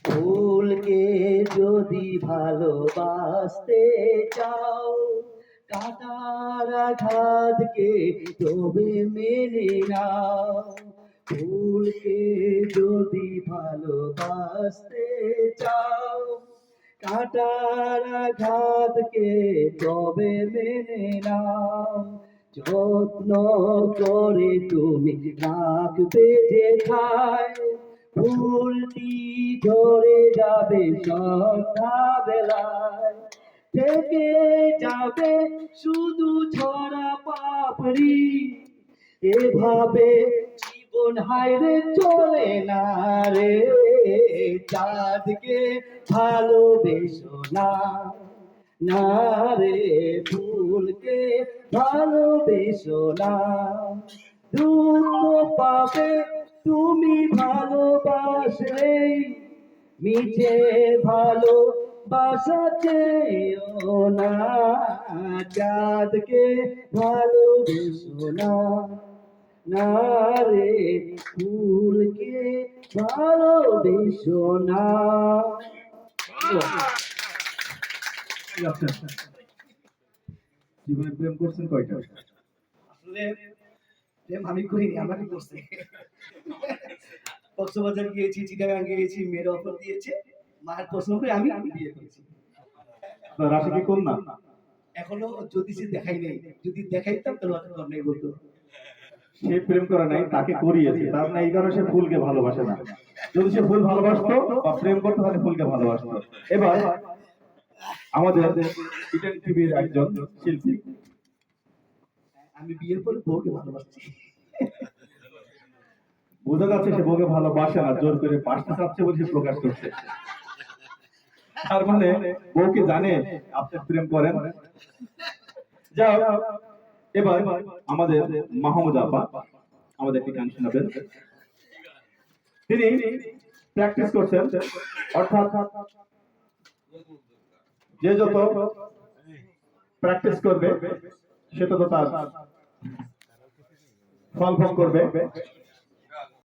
ফুলকে যদি ভালোবাসতে চাও, কাঁটার আঘাতকে তবে মেনে নাও। ফুলকে যদি ভালোবাসতে চাও, কাঁটার আঘাতকে তবে মেনে নাও। যত্ন করে তুমি রাখবে যেথায়, ফুলটি ঝরে যাবে সন্ধ্যা বেলায়। থেকে যাবে শুধু ঝরা পাপড়ি, এভাবে জীবন হায়রে চলে না রে। চাঁদকে ভালোবেসো না, না রে ফুলকে ভালোবেসো না। দুঃখ পাবে তুমি ভালোবাসলেই, মিছে ভালোবাসা চেয়েও না। চাঁদকে ভালোবেসো না, না রে ফুলকে ভালোবেসো না। জীবনে প্রেম করছেন কয়টা? আসলে প্রেম আমি করিনি, আমাকে করছে। কক্সবাজার গিয়েছি, চিটাগাং গিয়েছি, মেয়ের অফার দিয়েছে, মায়ের প্রশ্ন করে আমি বিয়ে করেছি। আপনার রাশি কি কন্যা? এখনো জ্যোতিষী দেখাই নেই, যদি দেখাইতাম তাহলে অত কন্যাই বলতো। সে প্রেম করে নাই, তাকে করিয়েছে। তার মানে এই কারণে সে ফুলকে ভালোবাসে না। যদি সে ফুল ভালোবাসতো বা প্রেম করতো তাহলে ফুলকে ভালোবাসতো। এবার আমাদের ইটেন টিভির একজন শিল্পী, আমি বিয়ের পরে বউকে ভালোবাসছি। বোঝা যাচ্ছে সে বউকে ভালোবাসে না, জোর করে বাসতে চাচ্ছে বলে সে প্রকাশ করছে। তার মানে বউকে জানে আপনি প্রেম করেন। যাও, এবার আমাদের মাহমুদ আপা আমাদের একটি গান শোনাবেন। তিনি প্র্যাকটিস করছেন, অর্থাৎ যে যত প্র্যাকটিস করবে সে তত তার ফল ভোগ করবে।